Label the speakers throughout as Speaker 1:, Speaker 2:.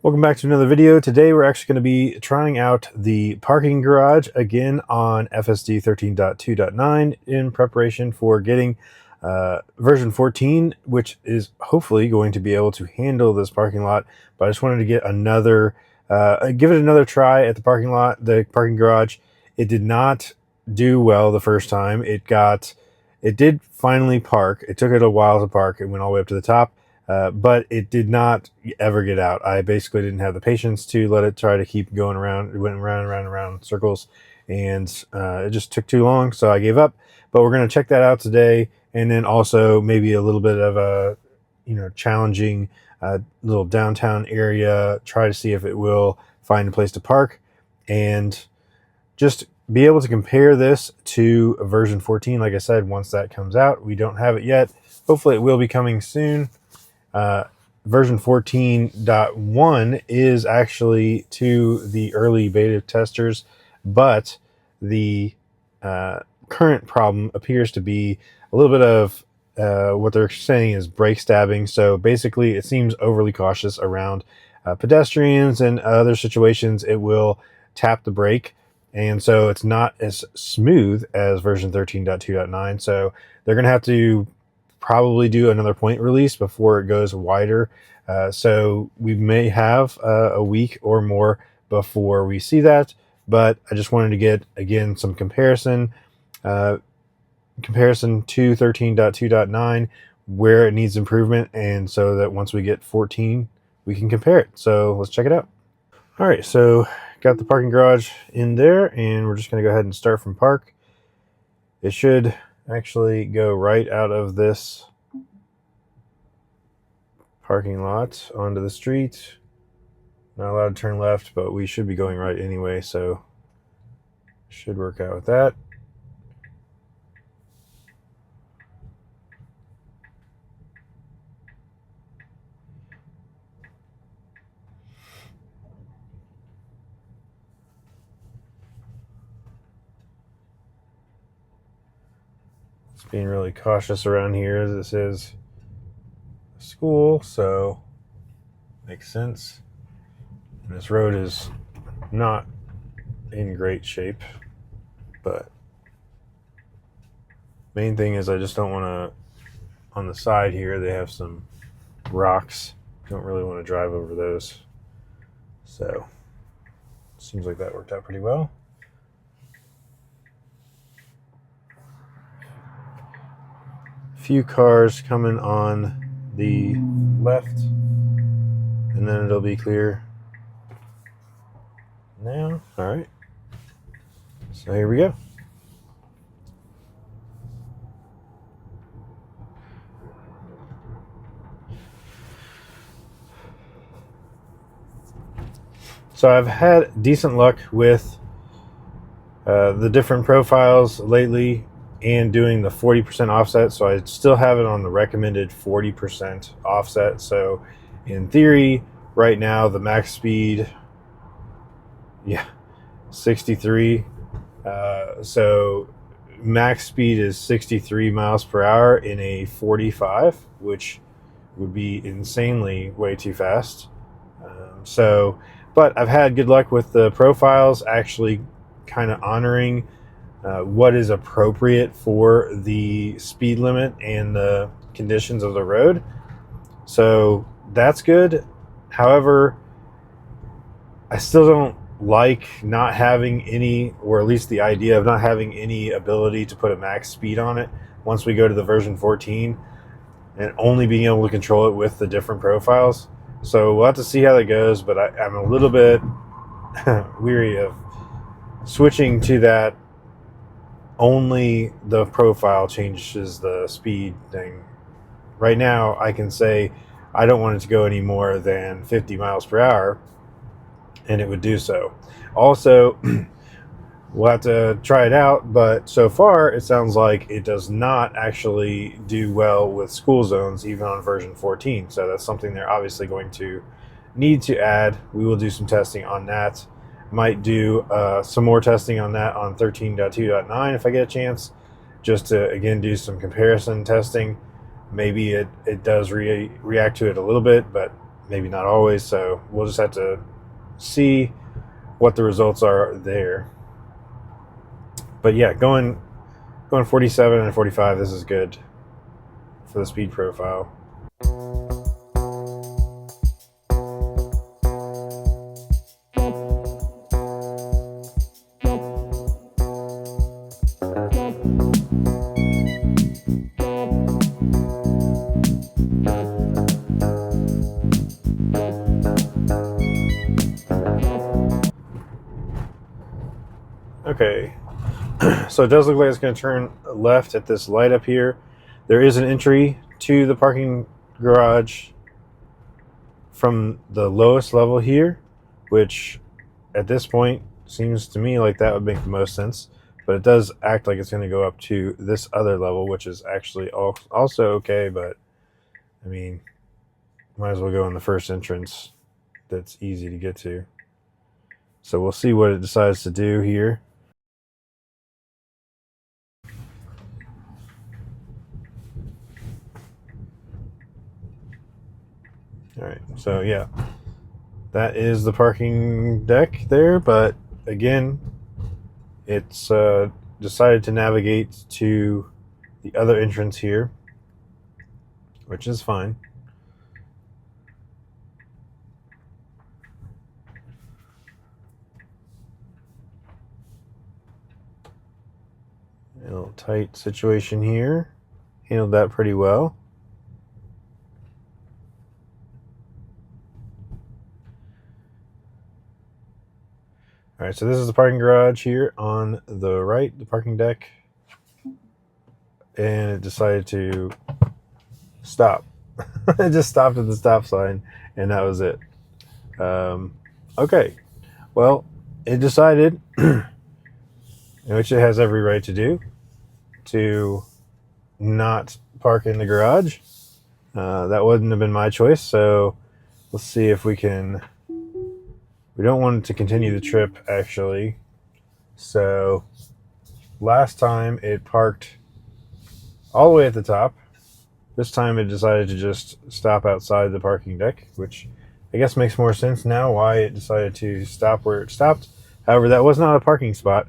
Speaker 1: Welcome back to another video. Today we're actually going to be trying out the parking garage again on FSD 13.2.9 in preparation for getting version 14, which is hopefully going to be able to handle this parking lot. But I just wanted to get give it another try at the parking garage. It did not do well the first time. It did finally park. It took it a while to park. It went all the way up to the top. But it did not ever get out. I basically didn't have the patience to let it try to keep going around. It went around and around and around in circles, and it just took too long, so I gave up. But we're going to check that out today, and then also maybe a little bit of a challenging little downtown area, try to see if it will find a place to park, and just be able to compare this to version 14. Like I said, once that comes out, we don't have it yet. Hopefully it will be coming soon. Version 14.1 is actually to the early beta testers, but the current problem appears to be a little bit of what they're saying is brake stabbing. So basically it seems overly cautious around pedestrians and other situations. It will tap the brake, and so it's not as smooth as version 13.2.9. So they're going to have to probably do another point release before it goes wider. So we may have a week or more before we see that, but I just wanted to get, again, some comparison to 13.2.9, where it needs improvement, and so that once we get 14, we can compare it. So let's check it out. All right, so got the parking garage in there, and we're just going to go ahead and start from park. It should actually go right out of this parking lot onto the street. Not allowed to turn left, but we should be going right anyway, so should work out with that. Just being really cautious around here. This is a school, so makes sense. And this road is not in great shape, but main thing is I just don't want to, on the side here they have some rocks, don't really want to drive over those. So seems like that worked out pretty well. Few cars coming on the left, and then it'll be clear now. All right, so here we go. So I've had decent luck with the different profiles lately and doing the 40% offset. So I still have it on the recommended 40% offset. So in theory, right now, the max speed, 63. So max speed is 63 miles per hour in a 45, which would be insanely way too fast. But I've had good luck with the profiles actually kind of honoring what is appropriate for the speed limit and the conditions of the road. So that's good. However, I still don't like not having any, or at least the idea of not having any ability to put a max speed on it once we go to the version 14, and only being able to control it with the different profiles. So we'll have to see how that goes, but I'm a little bit weary of switching to that. Only the profile changes the speed thing. Right now, I can say I don't want it to go any more than 50 miles per hour, and it would do so. Also, we'll have to try it out, but so far it sounds like it does not actually do well with school zones, even on version 14. So that's something they're obviously going to need to add. We will do some testing on that. Might do some more testing on that on 13.2.9 if I get a chance, just to again do some comparison testing. Maybe it does react to it a little bit, but maybe not always. So we'll just have to see what the results are there. But yeah, going 47 and 45, this is good for the speed profile. Okay, so it does look like it's going to turn left at this light up here. There is an entry to the parking garage from the lowest level here, which at this point seems to me like that would make the most sense. But it does act like it's going to go up to this other level, which is actually also okay. But I mean, might as well go in the first entrance that's easy to get to. So we'll see what it decides to do here. All right, so yeah, that is the parking deck there, but again, it's decided to navigate to the other entrance here, which is fine. A little tight situation here. Handled that pretty well. All right, so this is the parking garage here on the right, the parking deck. And it decided to stop. It just stopped at the stop sign, and that was it. Okay, well, it decided, which it has every right to do, to not park in the garage. That wouldn't have been my choice, so let's see if we can. We don't want it to continue the trip, actually. So last time it parked all the way at the top. This time it decided to just stop outside the parking deck, which I guess makes more sense now why it decided to stop where it stopped. However, that was not a parking spot.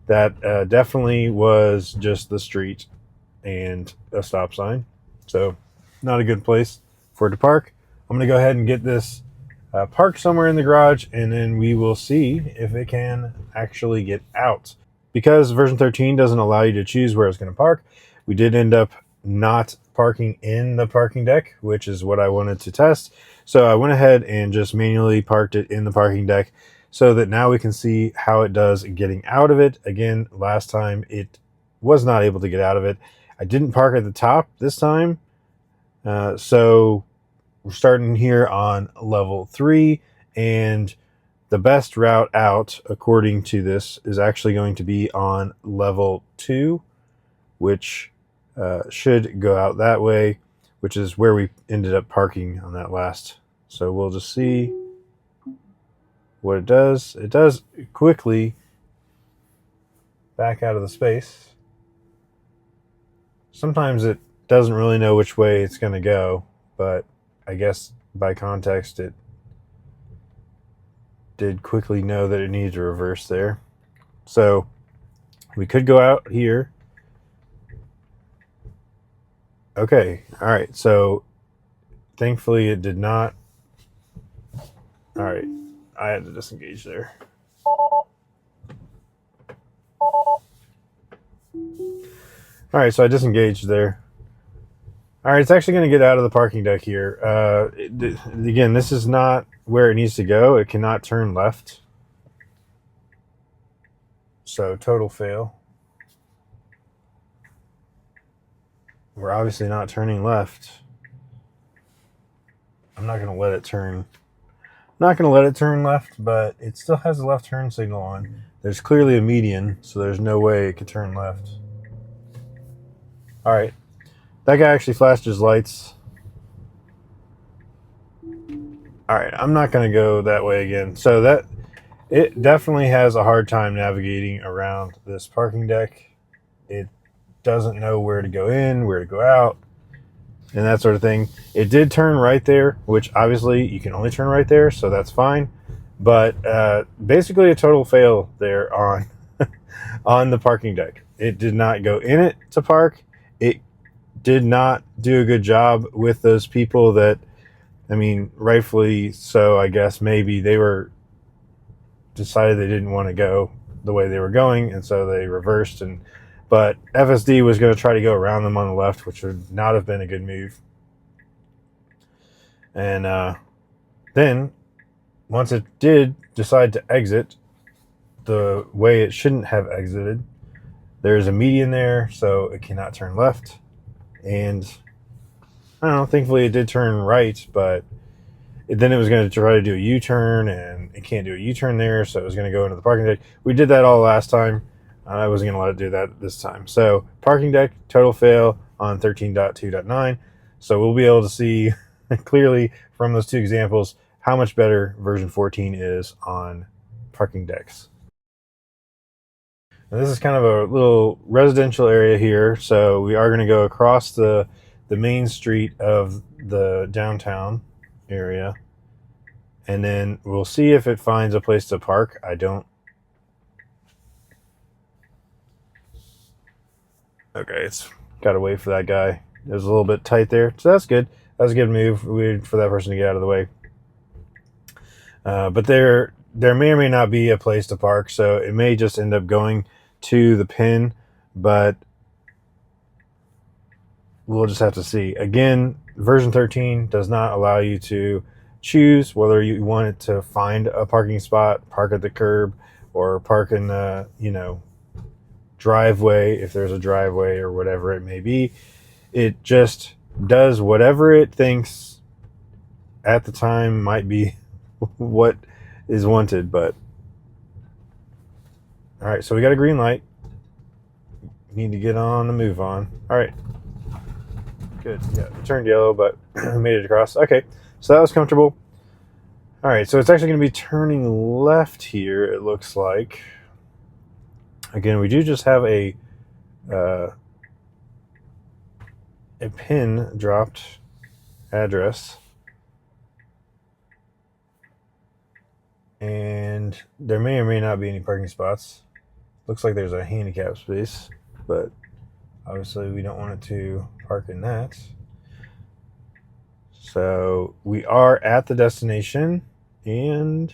Speaker 1: That definitely was just the street and a stop sign. So not a good place for it to park. I'm going to go ahead and get this parked somewhere in the garage, and then we will see if it can actually get out. Because version 13 doesn't allow you to choose where it's going to park, we did end up not parking in the parking deck, which is what I wanted to test. So I went ahead and just manually parked it in the parking deck so that now we can see how it does getting out of it. Again, last time it was not able to get out of it. I didn't park at the top this time. So we're starting here on level 3, and the best route out, according to this, is actually going to be on level 2, which should go out that way, which is where we ended up parking on that last. So we'll just see what it does. It does quickly back out of the space. Sometimes it doesn't really know which way it's going to go, but I guess by context it did quickly know that it needed to reverse there. So we could go out here. Okay, all right, so thankfully it did not. All right, I had to disengage there. All right, so I disengaged there. All right, it's actually going to get out of the parking deck here. Again, this is not where it needs to go. It cannot turn left. So total fail. We're obviously not turning left. I'm not going to let it turn. Not going to let it turn left, but it still has a left turn signal on. There's clearly a median, so there's no way it could turn left. All right. That guy actually flashed his lights. All right, I'm not going to go that way again. So that it definitely has a hard time navigating around this parking deck. It doesn't know where to go in, where to go out. and that sort of thing. It did turn right there, which obviously you can only turn right there, so that's fine. But basically a total fail there on on the parking deck. It did not go in it to park. It did not do a good job with those people that, I mean, rightfully so, I guess. Maybe they were decided they didn't want to go the way they were going, and so they reversed. But FSD was going to try to go around them on the left, which would not have been a good move. And then once it did decide to exit the way it shouldn't have exited, there's a median there, so it cannot turn left. And I don't know, thankfully it did turn right, but then it was going to try to do a U-turn, and it can't do a U-turn there, so it was going to go into the parking deck. We did that all last time. I wasn't going to let it do that this time. So parking deck, total fail on 13.2.9. So we'll be able to see clearly from those two examples how much better version 14 is on parking decks. Now, this is kind of a little residential area here, so we are going to go across the main street of the downtown area, and then we'll see if it finds a place to park. I don't. Okay, it's got to wait for that guy. It was a little bit tight there, so that's good. That's a good move. We waited for that person to get out of the way. But there may or may not be a place to park, so it may just end up going to the pin, but we'll just have to see. Again, version 13 does not allow you to choose whether you want it to find a parking spot, park at the curb, or park in the, driveway, if there's a driveway or whatever it may be. It just does whatever it thinks at the time might be what is wanted. But all right, so we got a green light. Need to get on the move on. All right, good. Yeah, it turned yellow, but made it across. Okay, so that was comfortable. All right, so it's actually going to be turning left here, it looks like. Again, we do just have a pin dropped address, and there may or may not be any parking spots. Looks like there's a handicap space, but obviously we don't want it to park in that. So we are at the destination, and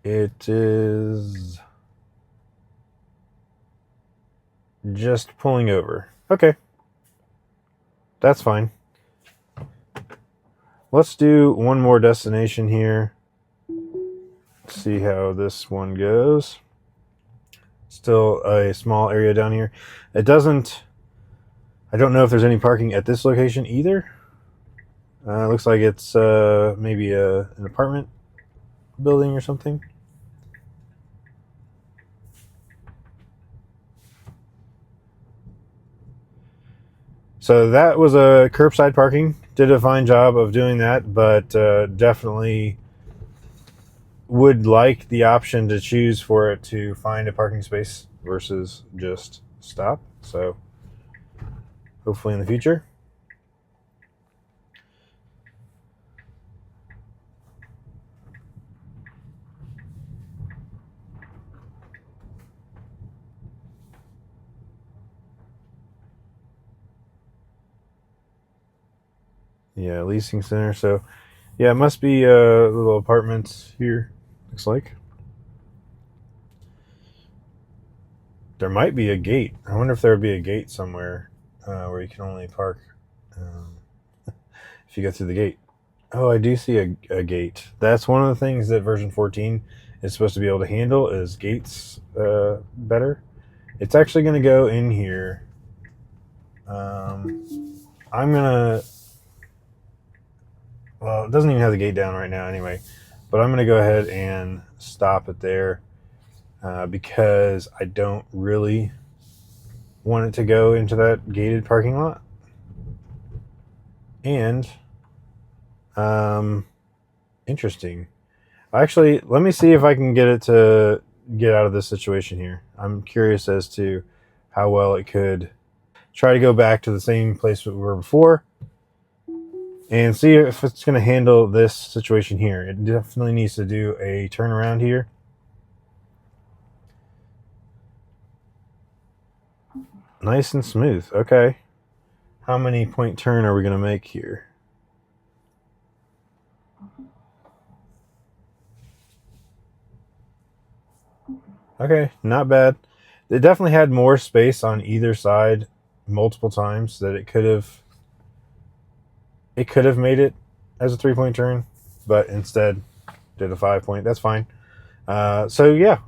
Speaker 1: it is just pulling over. Okay, that's fine. Let's do one more destination here. See how this one goes. Still a small area down here. I don't know if there's any parking at this location either. Looks like it's maybe an apartment building or something. So that was a curbside parking. Did a fine job of doing that, but definitely would like the option to choose for it to find a parking space versus just stop. So hopefully in the future. Yeah, leasing center. So yeah, it must be little apartments here, looks like. There might be a gate. I wonder if there would be a gate somewhere where you can only park if you go through the gate. Oh, I do see a gate. That's one of the things that version 14 is supposed to be able to handle, is gates better. It's actually going to go in here. I'm going to... Well, it doesn't even have the gate down right now anyway. But I'm going to go ahead and stop it there because I don't really want it to go into that gated parking lot. And interesting. Actually, let me see if I can get it to get out of this situation here. I'm curious as to how well it could. try to go back to the same place we were before and see if it's going to handle this situation here. It definitely needs to do a turnaround here. Nice and smooth. Okay. How many point turn are we going to make here? Okay, not bad. It definitely had more space on either side multiple times that it could have made it as a 3-point turn, but instead did a 5-point. That's fine. So yeah,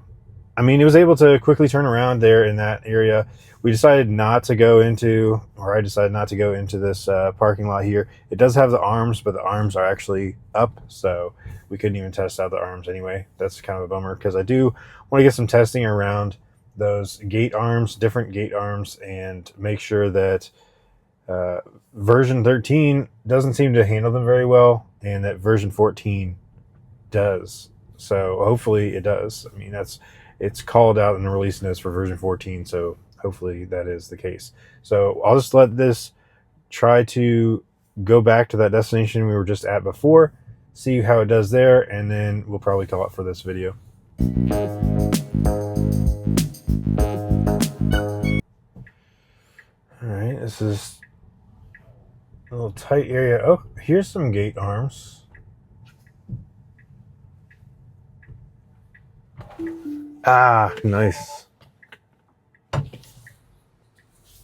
Speaker 1: I mean, it was able to quickly turn around there in that area. We decided not to go into, or I decided not to go into this parking lot here. It does have the arms, but the arms are actually up, so we couldn't even test out the arms anyway. That's kind of a bummer because I do want to get some testing around those gate arms, different gate arms, and make sure that version 13 doesn't seem to handle them very well, and that version 14 does. So hopefully it does. I mean, it's called out in the release notes for version 14, so hopefully that is the case. So I'll just let this try to go back to that destination we were just at before, see how it does there, and then we'll probably call it for this video. All right, this is a little tight area. Oh, here's some gate arms. Ah, nice.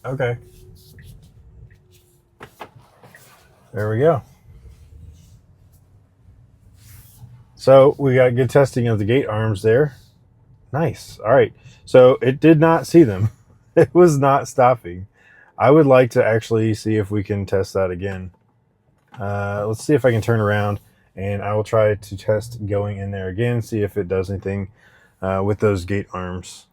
Speaker 1: Okay. There we go. So we got good testing of the gate arms there. Nice. All right. So it did not see them. It was not stopping. I would like to actually see if we can test that again. Let's see if I can turn around, and I will try to test going in there again, see if it does anything with those gate arms.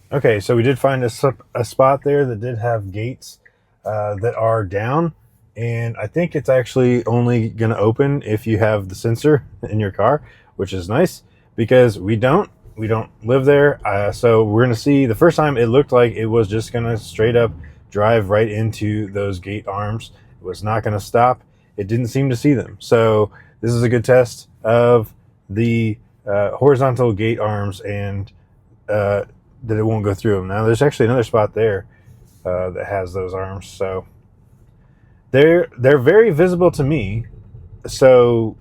Speaker 1: Okay, so we did find a spot there that did have gates that are down, and I think it's actually only going to open if you have the sensor in your car, which is nice because we don't live there. So we're going to see. The first time it looked like it was just going to straight up drive right into those gate arms. It was not going to stop. It didn't seem to see them. So this is a good test of the horizontal gate arms and that it won't go through them. Now there's actually another spot there that has those arms, so they're very visible to me. So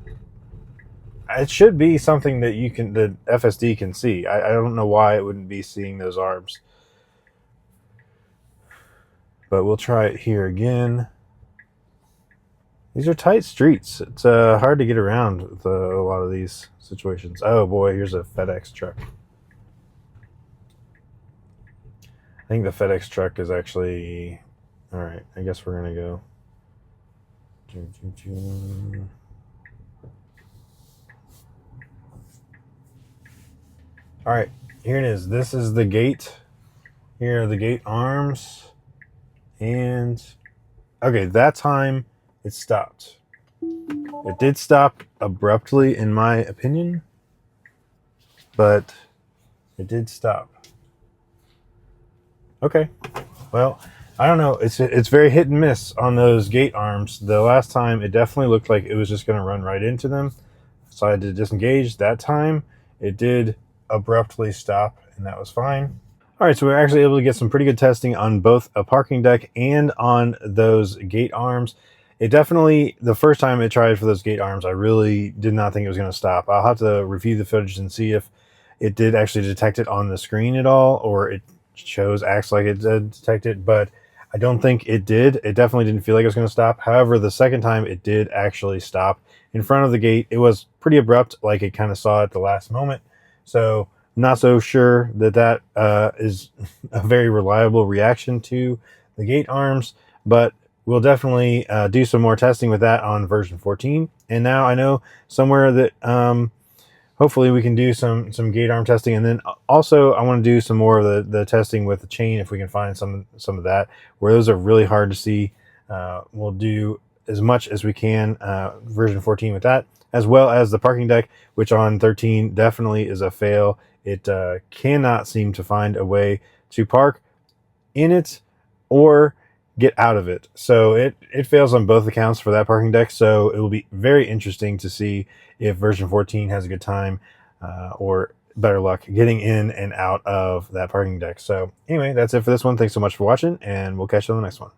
Speaker 1: it should be something that the FSD can see. I don't know why it wouldn't be seeing those arms, but we'll try it here again. These are tight streets. It's hard to get around with a lot of these situations. Oh boy, here's a FedEx truck. I think the FedEx truck is actually... All right, I guess we're going to go. All right, here it is. This is the gate. Here are the gate arms. And, okay, that time it stopped. It did stop abruptly, in my opinion, but it did stop. Okay, well, I don't know. It's very hit and miss on those gate arms. The last time, it definitely looked like it was just going to run right into them. So I had to disengage. That time, it did abruptly stop, and that was fine. All right, so we're actually able to get some pretty good testing on both a parking deck and on those gate arms. It definitely, the first time it tried for those gate arms, I really did not think it was going to stop. I'll have to review the footage and see if it did actually detect it on the screen at all, or it acts like it did detect it, but I don't think it did. It definitely didn't feel like it was going to stop. However, the second time it did actually stop in front of the gate. It was pretty abrupt, like it kind of saw at the last moment. So I'm not so sure that is a very reliable reaction to the gate arms, but we'll definitely do some more testing with that on version 14. And now I know somewhere that hopefully we can do some gate arm testing, and then also I want to do some more of the testing with the chain if we can find some of that, where those are really hard to see. We'll do as much as we can version 14 with that, as well as the parking deck, which on 13 definitely is a fail. It cannot seem to find a way to park in it. or get out of it. So it fails on both accounts for that parking deck. So it will be very interesting to see if version 14 has a good time or better luck getting in and out of that parking deck. So anyway, that's it for this one. Thanks so much for watching, and we'll catch you on the next one.